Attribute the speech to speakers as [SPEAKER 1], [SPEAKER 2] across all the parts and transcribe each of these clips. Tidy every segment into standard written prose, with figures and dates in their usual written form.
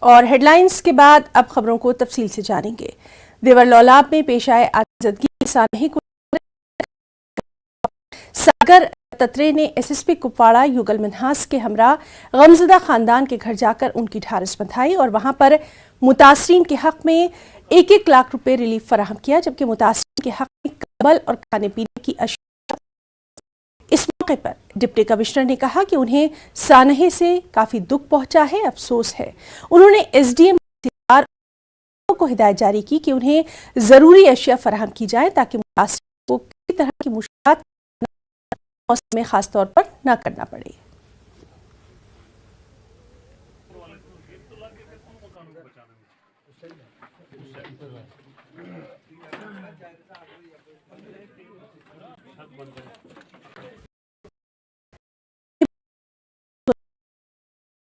[SPEAKER 1] اور head lines کے بعد اب خبروں کو تفصیل سے جانیں گے۔ دیور لولاب میں پیش آئے آزادگی سانحے کو ساگر تترے نے S S P Kupwara یوگل Minhas کے ہمراہ غمزدہ خاندان کے گھر جا کر ان کی ڈھارس بندھائی اور وہاں پر متاثرین کے حق میں 1-1 لاکھ روپے ریلیف فراہم کیا، جبکہ متاثرین کے حق میں کمبل اور کھانے پینے کی اشیاء۔ اس موقع پر ڈپٹی کمشنر نے کہا کہ انہیں سانحے سے کافی دکھ پہنچا ہے، افسوس ہے۔ انہوں نے ایس ڈی ایم کو ہدایت جاری کی کہ انہیں ضروری اشیاء فراہم کی جائیں تاکہ متاثرین کو کسی طرح کی مشکلات موسم میں خاص طور پر نہ کرنا پڑے۔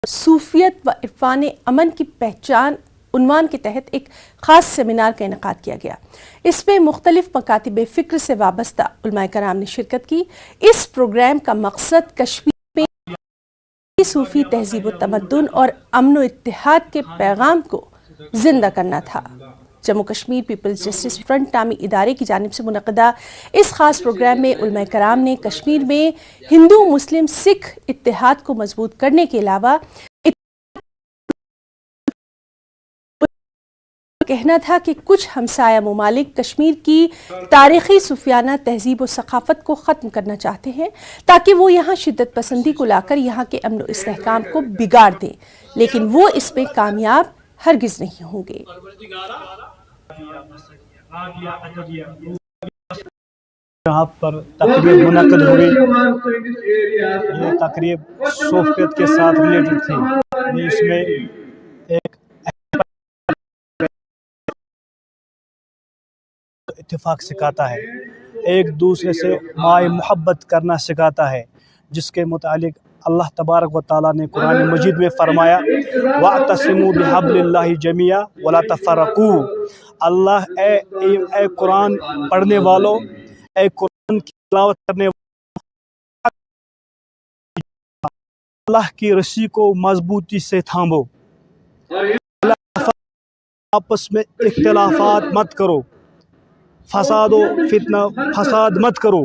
[SPEAKER 1] صوفیت و عرفان امن کی پہچان عنوان کے تحت ایک خاص سیمینار کا انعقاد کیا گیا۔ اس میں مختلف مکاتب فکر سے وابستہ علماء کرام نے شرکت کی۔ اس پروگرام کا مقصد کشمیر میں صوفی تہذیب و تمدن اور امن و اتحاد کے پیغام کو زندہ کرنا تھا۔ Jammu Kashmir peoples justice front نامی ادارے کی جانب سے منعقدہ اس خاص پروگرام میں علماء کرام نے کشمیر میں ہندو مسلم سکھ اتحاد کو مضبوط کرنے کے علاوہ کہنا تھا کہ کچھ ہمسایہ ممالک کشمیر کی تاریخی صوفیانہ تہذیب و ثقافت کو ختم کرنا چاہتے ہیں تاکہ وہ یہاں شدت پسندی کو لا کر یہاں کے امن و استحکام کو بگاڑ دیں، لیکن وہ اس میں کامیاب ہرگز نہیں ہوں گے۔
[SPEAKER 2] یہاں پر تقریب منعقد ہوئی، یہ تقریب صوفیت کے ساتھ ریلیٹڈ تھی۔ اس میں ایک اتفاق سکھاتا ہے، ایک دوسرے سے مائے محبت کرنا سکھاتا ہے، جس کے متعلق اللہ تبارک و تعالیٰ نے قرآن مجید میں فرمایا وَاعْتَصِمُوا بِحَبْلِ اللَّهِ جَمِيعًا وَلَا تَفَرَّقُوا۔ اللہ اے قرآن پڑھنے والوں، اے قرآن کی تلاوت کرنے والوں، اللہ کی رسی کو مضبوطی سے تھامو، آپس میں اختلافات مت کرو، فساد و فتنہ فساد مت کرو،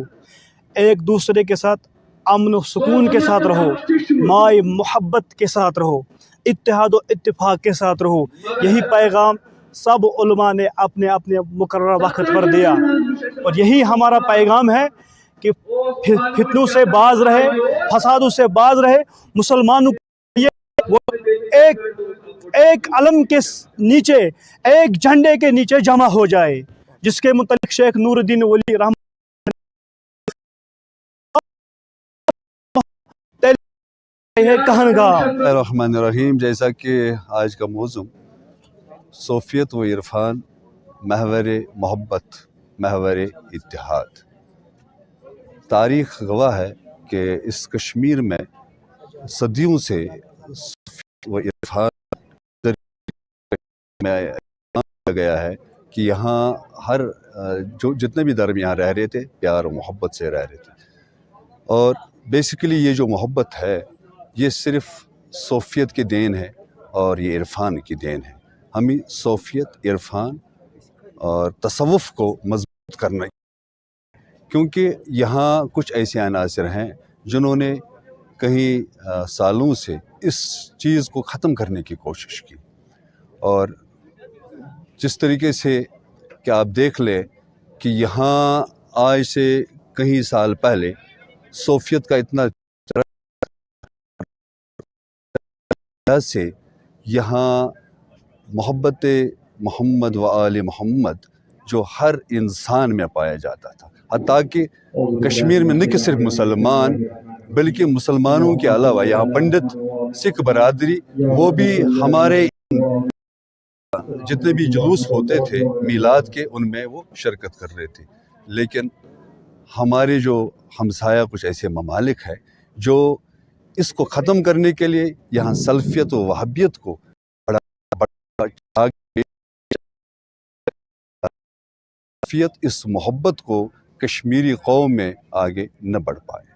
[SPEAKER 2] ایک دوسرے کے ساتھ امن و سکون کے ساتھ رہو، مائے محبت کے ساتھ رہو، اتحاد و اتفاق کے ساتھ رہو۔ یہی پیغام سب علماء نے اپنے اپنے مقررہ وقت پر دیا، اور یہی ہمارا پیغام ہے کہ فتنوں سے باز رہے، فسادوں سے باز رہے۔ مسلمانوں کو وہ ایک علم کے نیچے، ایک جھنڈے کے نیچے جمع ہو جائے، جس کے متعلق شیخ نور الدین ولی رحمۃ
[SPEAKER 3] الرحمن الرحیم۔ جیسا کہ آج کا موضوع صوفیت و عرفان، محور محبت، محور اتحاد۔ تاریخ گواہ ہے کہ اس کشمیر میں صدیوں سے صوفیت و عرفان میں کیا گیا ہے کہ یہاں ہر جتنے بھی دھرم یہاں رہ رہے تھے پیار و محبت سے رہ رہے تھے، اور بیسیکلی یہ جو محبت ہے یہ صرف صوفیت کی دین ہے اور یہ عرفان کی دین ہے۔ ہمیں صوفیت، عرفان اور تصوف کو مضبوط کرنا، کیونکہ یہاں کچھ ایسے عناصر ہیں جنہوں نے کئی سالوں سے اس چیز کو ختم کرنے کی کوشش کی، اور جس طریقے سے کہ آپ دیکھ لیں کہ یہاں آج سے کئی سال پہلے صوفیت کا اتنا سے یہاں محبت محمد و آل محمد جو ہر انسان میں پایا جاتا تھا، حتیٰ کہ کشمیر میں نہ صرف مسلمان بلکہ مسلمانوں کے علاوہ یہاں پنڈت سکھ برادری وہ بھی ہمارے جتنے بھی جلوس ہوتے تھے میلاد کے ان میں وہ شرکت کر رہے تھے۔ لیکن ہمارے جو ہمسایہ کچھ ایسے ممالک ہیں جو اس کو ختم کرنے کے لیے یہاں سلفیت و وہابیت کو اس محبت کو کشمیری قوم میں آگے نہ بڑھ پائے۔